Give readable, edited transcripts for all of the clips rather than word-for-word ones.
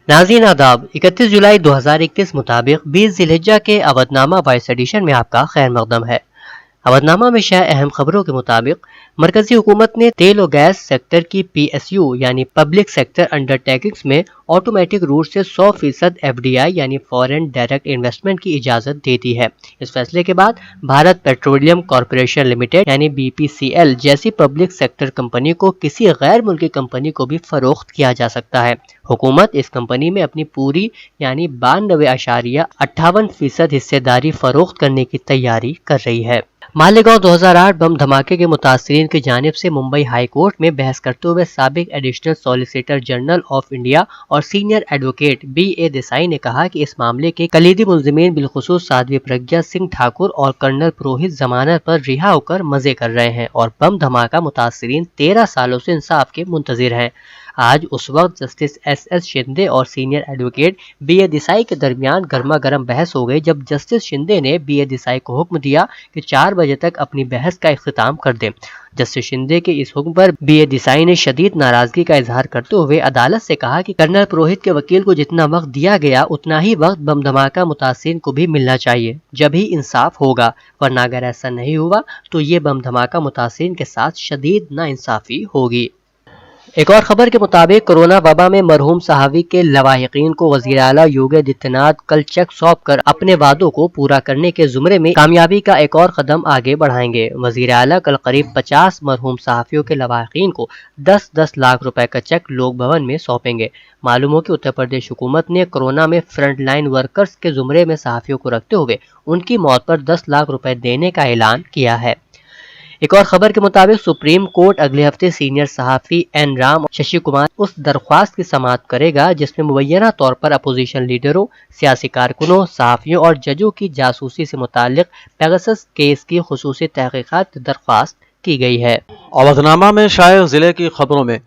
नाज़रीन आदाब, 31 जुलाई 2021 मुताबिक 20 ज़िलहिज्जा के अवधनामा वॉइस एडिशन में आपका खैर मकदम है। अवधनामा में शाया अहम खबरों के मुताबिक मरकजी हुकूमत ने तेल और गैस सेक्टर की PSU यानी पब्लिक सेक्टर अंडरटेकिंग्स में ऑटोमेटिक रूट से 100% FDI यानी फॉरेन डायरेक्ट इन्वेस्टमेंट की इजाज़त दे दी है। इस फैसले के बाद भारत पेट्रोलियम कॉरपोरेशन लिमिटेड यानी BPCL जैसी पब्लिक सेक्टर कंपनी को किसी गैर मुल्की कंपनी को भी फरोख्त किया जा सकता है। हुकूमत इस कंपनी में अपनी पूरी यानी 92.58% हिस्सेदारी फरोख्त करने की तैयारी कर रही है। मालेगांव 2008 बम धमाके के मुतासरीन की जानिब से मुंबई हाई कोर्ट में बहस करते हुए साबिक additional solicitor general of India और सीनियर एडवोकेट BA देसाई ने कहा कि इस मामले के कलीदी मुल्जिमीन बिलखुसूस साध्वी प्रज्ञा सिंह ठाकुर और कर्नल पुरोहित जमानत पर रिहा होकर मजे कर रहे हैं और बम धमाका मुतासरीन 13 सालों से इंसाफ के मुंतजिर हैं। आज उस वक्त जस्टिस SS शिंदे और सीनियर एडवोकेट BA देसाई के दरमियान गर्मा गर्म बहस हो गई, जब जस्टिस शिंदे ने BA देसाई को हुक्म दिया कि 4 बजे तक अपनी बहस का इख्तिताम कर दें। जस्टिस शिंदे के इस हुक्म पर BA देसाई ने शदीद नाराजगी का इजहार करते हुए अदालत से कहा कि कर्नल पुरोहित के वकील को जितना वक्त दिया गया उतना ही वक्त बम धमाका मुतासिरीन को भी मिलना चाहिए, जब ही इंसाफ होगा, वरना अगर ऐसा नहीं हुआ तो ये बम धमाका मुतासिरीन के साथ शदीद नाइंसाफी होगी। एक और खबर के मुताबिक कोरोना वबा में मरहूम सहावी के लवाहिकीन को वज़ीर आला योगी आदित्यनाथ कल चेक सौंप कर अपने वादों को पूरा करने के जुमरे में कामयाबी का एक और कदम आगे बढ़ाएंगे। वज़ीर आला कल करीब 50 मरहूम सहाफियों के लवाहिकीन को 10-10 लाख रुपए का चेक लोक भवन में सौंपेंगे। मालूम हो कि उत्तर प्रदेश हुकूमत ने कोरोना में फ्रंट लाइन वर्कर्स के जुमरे में सहाफियों को रखते हुए उनकी मौत पर 10 लाख रुपए देने का ऐलान किया है। एक और खबर के मुताबिक सुप्रीम कोर्ट अगले हफ्ते सीनियर सहाफ़ी N राम और शशि कुमार उस दरख्वास्त की समाअत करेगा जिसमें मुबैना तौर पर अपोजिशन लीडरों, सियासी कारकुनों, सहाफ़ियों और जजों की जासूसी से मुताल्लिक पेगासस केस की खुसूसी तहकीकात दरख्वास्त की गई है। अवधनामा में शाया जिले की खबरों में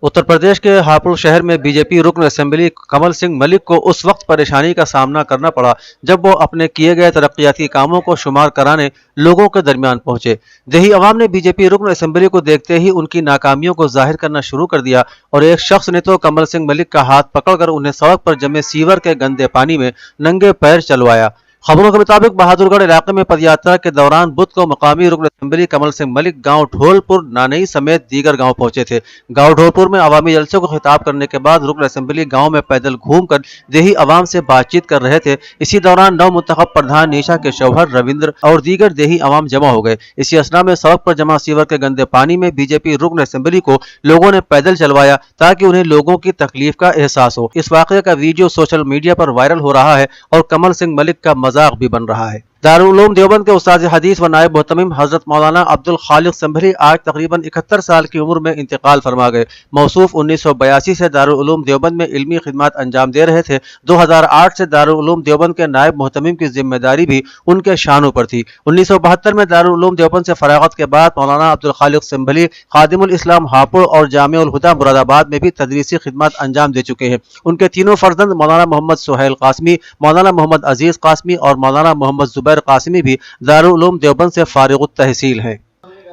उत्तर प्रदेश के हापुड़ शहर में बीजेपी रुकन असेंबली कमल सिंह मलिक को उस वक्त परेशानी का सामना करना पड़ा जब वो अपने किए गए तरक्याती कामों को शुमार कराने लोगों के दरमियान पहुंचे। देही अवाम ने बीजेपी रुकन असेंबली को देखते ही उनकी नाकामियों को जाहिर करना शुरू कर दिया और एक शख्स ने तो कमल सिंह मलिक का हाथ पकड़कर उन्हें सड़क पर जमे सीवर के गंदे पानी में नंगे पैर चलवाया। खबरों के मुताबिक बहादुरगढ़ इलाके में पदयात्रा के दौरान बुध को मकामी रुकन असेंबली कमल सिंह मलिक गांव ढोलपुर नानई समेत दीगर गांव पहुंचे थे। गांव ढोलपुर में अवामी जलसे को खिताब करने के बाद रुकन असेंबली गांव में पैदल घूमकर देही अवाम से बातचीत कर रहे थे। इसी दौरान नव मुंतखब प्रधान निशा के शौहर रविंद्र और दीगर देही अवाम जमा हो गए। इसी असना में सड़क पर जमा सीवर के गंदे पानी में बीजेपी रुकन असेंबली को लोगों ने पैदल चलवाया ताकि उन्हें लोगों की तकलीफ का एहसास हो। इस वाकये का वीडियो सोशल मीडिया पर वायरल हो रहा है और कमल सिंह मलिक का मजाक भी बन रहा है। दारुल उलूम देवबंद के उस्ताद हदीस व नायब मुहतमिम हजरत मौलाना अब्दुल खालिक संभली आज तकरीबन 71 साल की उम्र में इंतकाल फरमा गए। मौसूफ 1982 से दारुल उलूम देवबंद में इल्मी खिदमत अंजाम दे रहे थे। 2008 से दारुल उलूम देवबंद के नायब मुहतमिम की जिम्मेदारी भी उनके शानों पर थी। 1972 में दारुल उलूम देवबंद से फरागत के बाद मौलाना अब्दुल खालिक संभली खादिमुल इस्लाम हापुड़ और जामिउल हुदा मुरादाबाद में भी तदरीसी खिदमत अंजाम दे चुके हैं। उनके तीनों फर्जंद मौलाना मोहम्मद सुहैल कासमी, मौलाना मोहम्मद अजीज कासमी और मौलाना मोहम्मद जुबैर कासिमी भी दारुल उलूम देवबंद से फारिग तहसील हैं।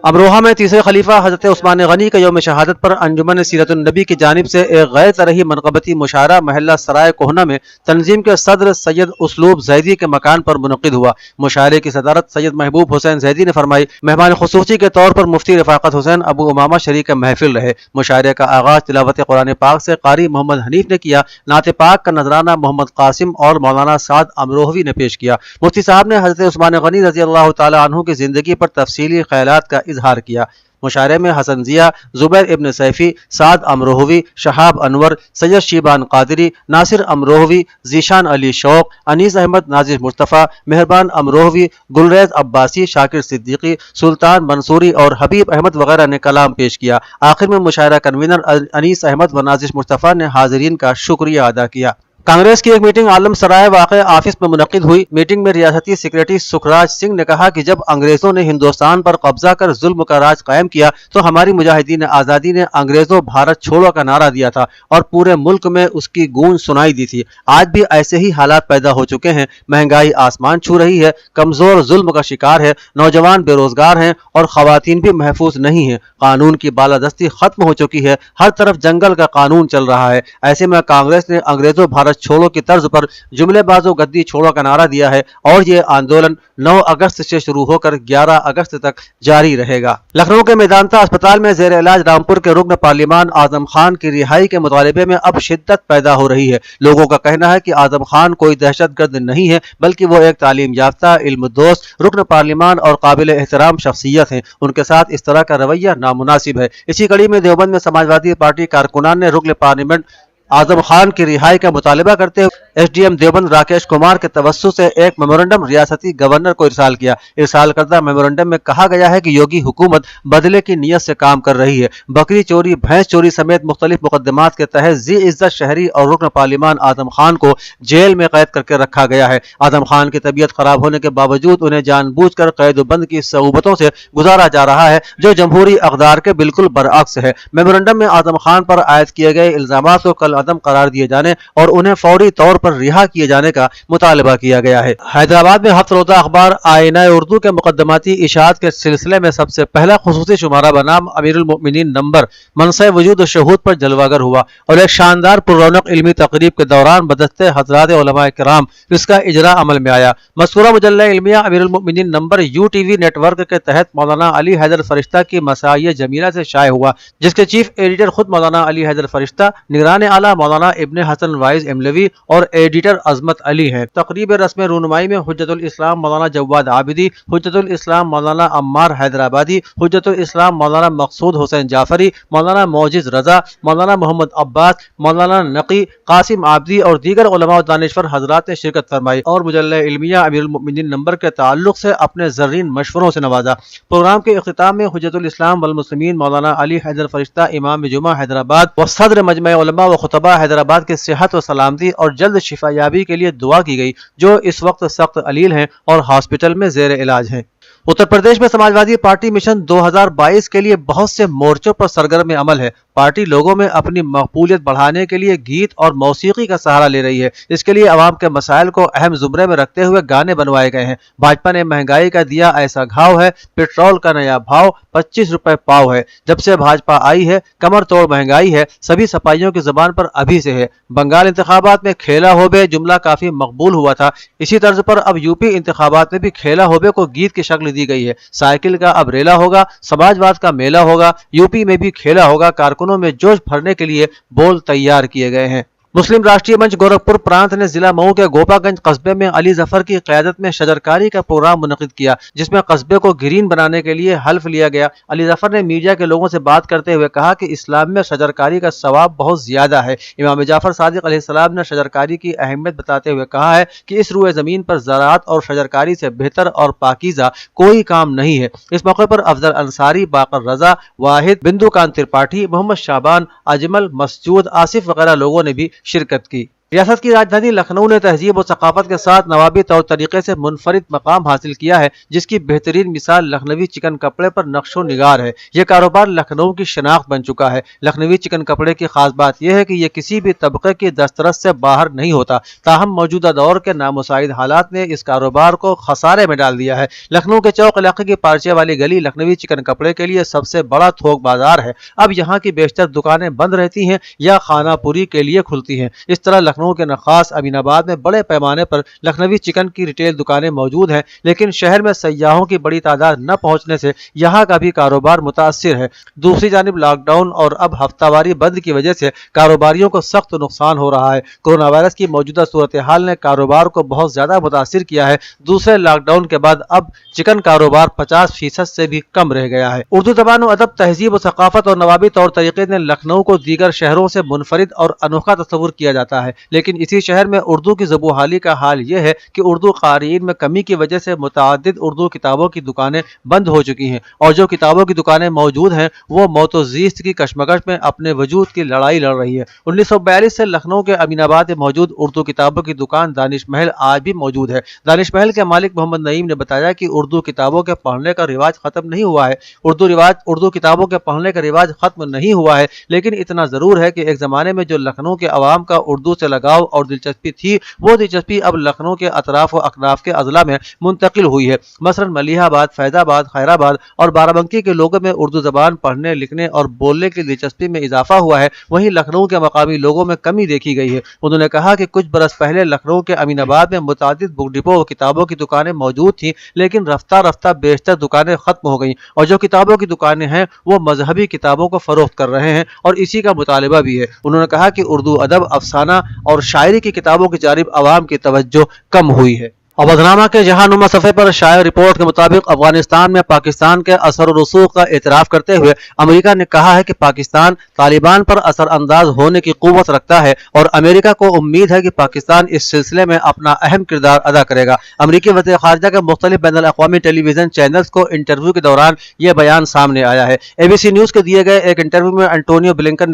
अमरोहा में तीसरे खलीफा हजरत उस्मान गनी के यौम शहादत पर अंजुमन सीरत नबी की जानिब से एक गैर तरही मनक़बती मुशायरा महल्ला सराय कोहना में तंजीम के सदर सैयद उसलूब जैदी के मकान पर मुनक़िद हुआ। मुशायरे की सदारत सैयद महबूब हुसैन जैदी ने फरमाई। मेहमान खुसूसी के तौर पर मुफ्ती रफ़ाकत हुसैन अबू उमामा शरीक महफिल रहे। मुशायरे का आगाज़ तिलावत कुरान पाक से कारी मोहम्मद हनीफ ने किया। नात पाक का नजराना मोहम्मद कासिम और मौलाना साद अमरोहवी ने पेश किया। मुफ्ती साहब ने हजरत उस्मान गनी रज़ी अल्लाह तआला अन्हु की जिंदगी पर तफसीली ख्यालात का इजहार किया। मुशायरे में हसन जिया, जुबैर इब्न सैफी, साद अमरोहवी, शहाब अनवर, सैयद शीबान कादरी, नासिर अमरोहवी, जीशान अली शौक, अनीस अहमद नाजिर मुस्तफ़ा, मेहरबान अमरोहवी, गुलरेज अब्बासी, शाकिर सिद्दीकी, सुल्तान मंसूरी और हबीब अहमद वगैरह ने कलाम पेश किया। आखिर में मुशायरा कन्वीनर अनीस अहमद व नाजिर मुस्तफ़ा ने हाजिरीन का शुक्रिया अदा किया। कांग्रेस की एक मीटिंग आलम सराय वाक़े ऑफिस में मुनक्किद हुई। मीटिंग में रियासती सेक्रेटरी सुखराज सिंह ने कहा कि जब अंग्रेजों ने हिंदुस्तान पर कब्जा कर जुल्म का राज कायम किया तो हमारी मुजाहिदीन आज़ादी ने अंग्रेजों भारत छोड़ो का नारा दिया था और पूरे मुल्क में उसकी गूंज सुनाई दी थी। आज भी ऐसे ही हालात पैदा हो चुके हैं। महंगाई आसमान छू रही है, कमजोर जुल्म का शिकार है, नौजवान बेरोजगार हैं और खवातीन भी महफूज नहीं है। कानून की बालादस्ती खत्म हो चुकी है, हर तरफ जंगल का कानून चल रहा है। ऐसे में कांग्रेस ने अंग्रेजों भारत छोड़ो की तर्ज पर जुमलेबाजों गद्दी छोड़ो का नारा दिया है और ये आंदोलन 9 अगस्त से शुरू होकर 11 अगस्त तक जारी रहेगा। लखनऊ के मेदांता अस्पताल में जेर इलाज रामपुर के रुकन पार्लिमान आजम खान की रिहाई के मुतालिबे में अब शिद्दत पैदा हो रही है। लोगों का कहना है कि आजम खान कोई दहशतगर्द नहीं है, बल्कि वो एक तालीम याफ्ता, इल्मदोस्त रुकन पार्लिमान और काबिल एहतराम शख्सियत हैं। उनके साथ इस तरह का रवैया नामुनासिब है। इसी कड़ी में देवबंद में समाजवादी पार्टी कारकुनान ने रुकन पार्लियामेंट आजम खान की रिहाई का मुतालबा करते हुए एसडीएम देवबंद राकेश कुमार के तवस्सुस से एक मेमोरेंडम रियासती गवर्नर को इरसाल किया। इरसाल करदा मेमोरेंडम में कहा गया है कि योगी हुकूमत बदले की नीयत से काम कर रही है। बकरी चोरी, भैंस चोरी समेत मुख्तलिफ मुकदमात के तहत जी इज्जत शहरी और रुकन पार्लिमान आजम खान को जेल में कैद करके रखा गया है। आजम खान की तबीयत खराब होने के बावजूद उन्हें जानबूझकर कैद बंद की सऊबतों से गुजारा जा रहा है, जो जमहूरी अक़दार के बिल्कुल बरअक्स है। मेमोरेंडम में आजम खान पर आयद किए गए इल्जामात को कल अदम करार दिए जाने और उन्हें फौरी तौर पर रिहा किए जाने का मुतालबा किया गया है। हैदराबाद में हफ्त रोज़ा अखबार आईना उर्दू के मुकदमाती इशाअत के सिलसिले में सबसे पहला खुसूसी शुमारा बनाम अमीरुल मोमिनीन नंबर मनसे वजूद शहूद पर जलवागर हुआ और एक शानदार पुररौनक इल्मी तकरीब के दौरान बदस्ते हज़रात उलमाए किराम इसका इजरा अमल में आया। मज़कूरा मुजल्ला इल्मिया अमीरुल मोमिनीन नंबर यूटीवी नेटवर्क के तहत मौलाना अली हैदर फरिश्ता की मसाइय जमीला से शाये हुआ, जिसके चीफ एडिटर खुद मौलाना अली हैदर फरिश्ता, निगरान आला मौलाना इब्ने हसन वाइज इमलवी और एडिटर अजमत अली हैं। तकरीब रस्म रूनुमाई में हुज्जतुल इस्लाम मौलाना जवाद आबिदी, हुज्जतुल इस्लाम मौलाना अम्मार हैदराबादी, हुज्जतुल इस्लाम मौलाना मकसूद हुसैन जाफरी, मौलाना मोजिज रजा, मौलाना मोहम्मद अब्बास, मौलाना नकी, कासिम आबदी और दीगर उलमा और दानिश्वर हजरात ने शिरकत फरमाई और मुजल्ला इल्मिया अमीरुल मोमिनीन नंबर के ताल्लुक से अपने ज़र्रीन मशवरों से नवाजा। प्रोग्राम के इख्तिताम में हुज्जतुल इस्लाम वल मुस्लिमीन मौलाना अली हैदर फरिश्ता, इमाम जुमा हैदराबाद व सदर मजमा उलमा व खुतबा हैदराबाद के सेहत व सलामती और जल्द शिफायाबी के लिए दुआ की गई, जो इस वक्त सख्त अलील हैं और हॉस्पिटल में जेर इलाज हैं। उत्तर प्रदेश में समाजवादी पार्टी मिशन 2022 के लिए बहुत से मोर्चों पर सरगर्म अमल है। पार्टी लोगों में अपनी मकबूलियत बढ़ाने के लिए गीत और मौसीकी का सहारा ले रही है। इसके लिए अवाम के मसाइल को अहम जुमरे में रखते हुए गाने बनवाए गए हैं। भाजपा ने महंगाई का दिया ऐसा घाव है, पेट्रोल का नया भाव 25 रुपए पाव है। जब से भाजपा आई है कमर तोड़ महंगाई है, सभी सपाइयों की जुबान पर अभी से है। बंगाल इंतखाबात में खेला होबे जुमला काफी मकबूल हुआ था। इसी तर्ज पर अब यूपी इंतखाबात में भी खेला होबे को गीत की शक्ल दी गई है। साइकिल का अब रेला होगा, समाजवाद का मेला होगा, यूपी में भी खेला होगा। कारकुनों में जोश भरने के लिए बोल तैयार किए गए हैं। मुस्लिम राष्ट्रीय मंच गोरखपुर प्रांत ने जिला मऊ के गोपागंज कस्बे में अली जफर की क़यादत में शजरकारी का प्रोग्राम मुनक़िद किया, जिसमें कस्बे को ग्रीन बनाने के लिए हल्फ लिया गया। अली जफर ने मीडिया के लोगों से बात करते हुए कहा कि इस्लाम में शजरकारी का सवाब बहुत ज्यादा है। इमाम जाफर सादिक अलैहिस्सलाम ने शजरकारी की अहमियत बताते हुए कहा है कि इस रुए जमीन पर ज़राअत और शजरकारी से बेहतर और पाकीज़ा कोई काम नहीं है। इस मौके पर अफजल अंसारी, बाकर रजा, वाहिद, बिंदु कांत त्रिपाठी, मोहम्मद शाबान, अजमल, मसजूद, आसिफ वगैरह लोगों ने भी शिरकत की। रियासत की राजधानी लखनऊ ने तहजीब और सकाफत के साथ नवाबी तौर तरीके से मुनफरिद मकाम हासिल किया है, जिसकी बेहतरीन मिसाल लखनवी चिकन कपड़े पर नक्शो निगार है। यह कारोबार लखनऊ की शनाख्त बन चुका है। लखनवी चिकन कपड़े की खास बात यह है कि यह किसी भी तबके की दस्तरस से बाहर नहीं होता। ताहम मौजूदा दौर के नामुसाइद हालात ने इस कारोबार को खसारे में डाल दिया है। लखनऊ के चौक इलाके की पार्चे वाली गली लखनवी चिकन कपड़े के लिए सबसे बड़ा थोक बाजार है। अब यहाँ की बेशतर दुकानें बंद रहती हैं या खानापुरी के लिए खुलती हैं। इस तरह लखनऊ के नखास अमीनाबाद में बड़े पैमाने पर लखनवी चिकन की रिटेल दुकानें मौजूद हैं, लेकिन शहर में सयाहों की बड़ी तादाद न पहुंचने से यहाँ का भी कारोबार मुतासिर है। दूसरी जानिब लॉकडाउन और अब हफ्तावारी बंद की वजह से कारोबारियों को सख्त नुकसान हो रहा है। कोरोना वायरस की मौजूदा सूरत हाल ने कारोबार को बहुत ज्यादा मुतासिर किया है। दूसरे लॉकडाउन के बाद अब चिकन कारोबार 50% से भी कम रह गया है। उर्दू ज़बान और अदब, तहजीब और सकाफत और नवाबी तौर तरीके ने लखनऊ को दीगर शहरों से मुनफरिद और अनोखा तस्वुर किया जाता है। لیکن اسی شہر میں اردو کی زبوحالی کا حال یہ ہے کہ اردو قارئین میں کمی کی وجہ سے متعدد اردو کتابوں کی دکانیں بند ہو چکی ہیں، اور جو کتابوں کی دکانیں موجود ہیں وہ موت و زیست کی کشمکش میں اپنے وجود کی لڑائی لڑ رہی ہے۔ 1942 سے لکھنؤ کے امین آباد میں موجود اردو کتابوں کی دکان دانش محل آج بھی موجود ہے۔ دانش محل کے مالک محمد نعیم نے بتایا کہ اردو کتابوں کے پڑھنے کا رواج ختم نہیں ہوا ہے، اردو کتابوں کے پڑھنے کا رواج ختم نہیں ہوا ہے، لیکن اتنا ضرور ہے کہ ایک زمانے میں جو لکھنؤ کے عوام کا اردو سے لگاؤ اور دلچسپی تھی، وہ دلچسپی اب لکھنؤ کے اطراف و اکناف کے اضلاع میں منتقل ہوئی ہے۔ مثلا ملیح آباد، فیض آباد، خیر آباد اور بارہ بنکی کے لوگوں میں اردو زبان پڑھنے، لکھنے اور بولنے کی دلچسپی میں اضافہ ہوا ہے، وہیں لکھنؤ کے مقامی لوگوں میں کمی دیکھی گئی ہے۔ انہوں نے کہا کہ کچھ برس پہلے لکھنؤ کے امین آباد میں متعدد بک ڈپو و کتابوں کی دکانیں موجود تھیں، لیکن رفتہ رفتہ بیشتر دکانیں ختم ہو گئیں، اور جو کتابوں کی دکانیں ہیں وہ مذہبی کتابوں کو فروخت کر رہے ہیں، اور اسی کا مطالبہ بھی ہے۔ انہوں نے کہا کہ اردو ادب، افسانہ اور شاعری کی کتابوں کی جانب عوام کی توجہ کم ہوئی ہے۔ عبدنامہ کے جہاں نما صفحے پر شائع رپورٹ کے مطابق افغانستان میں پاکستان کے اثر و رسوخ کا اعتراف کرتے ہوئے امریکہ نے کہا ہے کہ پاکستان طالبان پر اثر انداز ہونے کی قوت رکھتا ہے، اور امریکہ کو امید ہے کہ پاکستان اس سلسلے میں اپنا اہم کردار ادا کرے گا۔ امریکی وزیر خارجہ کے مختلف بین الاقوامی ٹیلی ویژن چینلز کو انٹرویو کے دوران یہ بیان سامنے آیا ہے۔ اے بی سی نیوز کو دیے گئے ایک انٹرویو میں انٹونیو بلنکن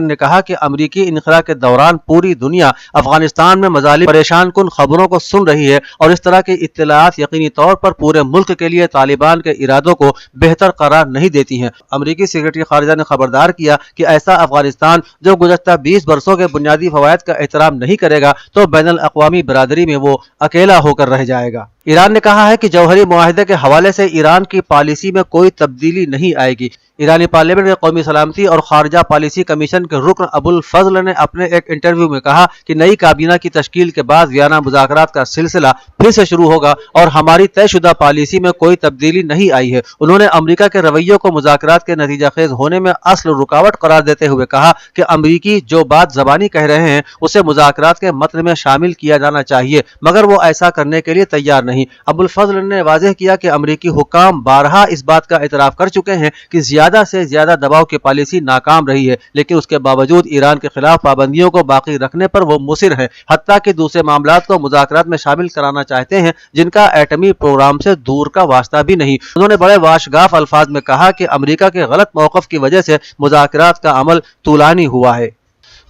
نے کہا کہ امریکی انخلا کے دوران پوری دنیا افغانستان میں مظالم پریشان کن خبروں کو سن رہی ہے، اور اس طرح کی اطلاعات یقینی طور پر پورے ملک کے لیے طالبان کے ارادوں کو بہتر قرار نہیں دیتی ہیں۔ امریکی سیکرٹری خارجہ نے خبردار کیا کہ ایسا افغانستان جو گزشتہ 20 برسوں کے بنیادی فوائد کا احترام نہیں کرے گا تو بین الاقوامی برادری میں وہ اکیلا ہو کر رہ جائے گا۔ ایران نے کہا ہے کہ جوہری معاہدے کے حوالے سے ایران کی پالیسی میں کوئی تبدیلی نہیں آئے گی۔ ایرانی پارلیمنٹ کے قومی سلامتی اور خارجہ پالیسی کمیشن کے رکن ابو الفضل نے اپنے ایک انٹرویو میں کہا کہ نئی کابینہ کی تشکیل کے بعد ویانا مذاکرات کا سلسلہ پھر سے شروع ہوگا، اور ہماری طے شدہ پالیسی میں کوئی تبدیلی نہیں آئی ہے۔ انہوں نے امریکہ کے رویے کو مذاکرات کے نتیجہ خیز ہونے میں اصل رکاوٹ قرار دیتے ہوئے کہا کہ امریکی جو بات زبانی کہہ رہے ہیں اسے مذاکرات کے متن میں شامل کیا جانا چاہیے، مگر وہ ایسا کرنے کے لیے تیار نہیں۔ ابو الفضل نے واضح کیا کہ امریکی حکام بارہا اس بات کا اعتراف کر چکے ہیں کہ زیادہ سے زیادہ دباؤ کی پالیسی ناکام رہی ہے، لیکن اس کے باوجود ایران کے خلاف پابندیوں کو باقی رکھنے پر وہ مصر ہیں، حتیٰ کہ دوسرے معاملات کو مذاکرات میں شامل کرانا چاہتے ہیں جن کا ایٹمی پروگرام سے دور کا واسطہ بھی نہیں۔ انہوں نے بڑے واشگاف الفاظ میں کہا کہ امریکہ کے غلط موقف کی وجہ سے مذاکرات کا عمل طولانی ہوا ہے۔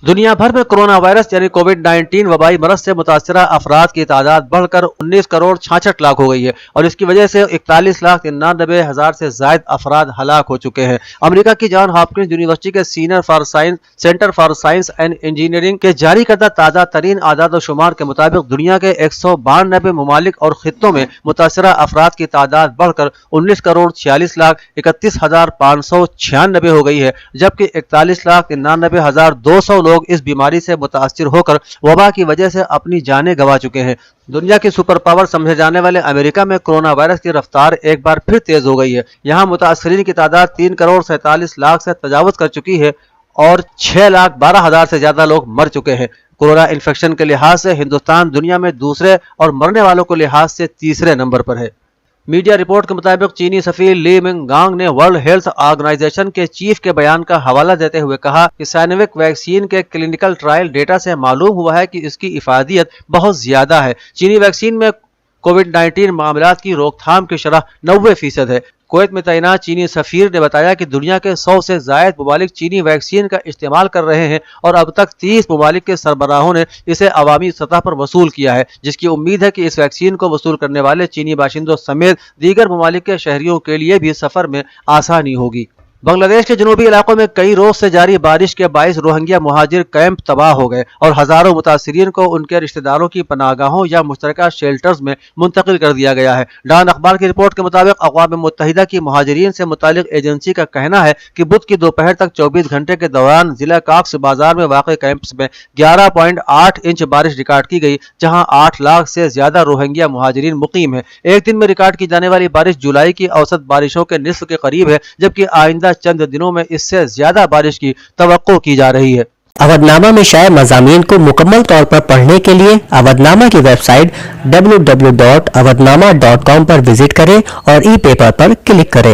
دنیا بھر میں کرونا وائرس یعنی کووڈ-19 وبائی مرض سے متاثرہ افراد کی تعداد بڑھ کر 19 کروڑ 66 لاکھ ہو گئی ہے، اور اس کی وجہ سے 41,99,000 سے زائد افراد ہلاک ہو چکے ہیں۔ امریکہ کی جان ہاپکنس یونیورسٹی کے centre for science and engineering کے جاری کردہ تازہ ترین اعداد و شمار کے مطابق دنیا کے 192 ممالک اور خطوں میں متاثرہ افراد کی تعداد بڑھ کر 19 کروڑ 46 لاکھ 31,596 ہو گئی ہے، جبکہ 41,99,200 لوگ اس بیماری سے متاثر ہو کر وبا کی وجہ سے اپنی جانیں گنوا چکے ہیں۔ دنیا کی سپر پاور سمجھے جانے والے امریکہ میں کرونا وائرس کی رفتار ایک بار پھر تیز ہو گئی ہے۔ یہاں متاثرین کی تعداد 3 کروڑ 47 لاکھ سے تجاوز کر چکی ہے، اور 6,12,000 سے زیادہ لوگ مر چکے ہیں۔ کورونا انفیکشن کے لحاظ سے ہندوستان دنیا میں دوسرے اور مرنے والوں کے لحاظ سے تیسرے نمبر پر ہے۔ میڈیا رپورٹ کے مطابق چینی سفیر لی منگ گانگ نے ورلڈ ہیلتھ آرگنائزیشن کے چیف کے بیان کا حوالہ دیتے ہوئے کہا کہ سائنوویک ویکسین کے کلینکل ٹرائل ڈیٹا سے معلوم ہوا ہے کہ اس کی افادیت بہت زیادہ ہے۔ چینی ویکسین میں کووڈ-19 معاملات کی روک تھام کی شرح 90% ہے۔ کویت میں تعینات چینی سفیر نے بتایا کہ دنیا کے 100 سے زائد ممالک چینی ویکسین کا استعمال کر رہے ہیں، اور اب تک 30 ممالک کے سربراہوں نے اسے عوامی سطح پر وصول کیا ہے، جس کی امید ہے کہ اس ویکسین کو وصول کرنے والے چینی باشندوں سمیت دیگر ممالک کے شہریوں کے لیے بھی سفر میں آسانی ہوگی۔ بنگلہ دیش کے جنوبی علاقوں میں کئی روز سے جاری بارش کے باعث روہنگیا مہاجر کیمپ تباہ ہو گئے، اور ہزاروں متاثرین کو ان کے رشتہ داروں کی پناہ گاہوں یا مشترکہ شیلٹرز میں منتقل کر دیا گیا ہے۔ ڈان اخبار کی رپورٹ کے مطابق اقوام متحدہ کی مہاجرین سے متعلق ایجنسی کا کہنا ہے کہ بدھ کی دوپہر تک 24 گھنٹے کے دوران ضلع کاکس بازار میں واقع کیمپس میں 11.8 انچ بارش ریکارڈ کی گئی، جہاں 8 لاکھ سے زیادہ روہنگیا مہاجرین مقیم ہیں۔ ایک دن میں ریکارڈ کی جانے والی بارش جولائی کی اوسط بارشوں کے نصف کے قریب ہے، جبکہ آئندہ چند دنوں میں اس سے زیادہ بارش کی توقع کی جا رہی ہے۔ اودنامہ میں شائع مضامین کو مکمل طور پر پڑھنے کے لیے اودنامہ کی ویب سائٹ www.awadnama.com پر وزٹ کریں اور ای پیپر پر کلک کریں۔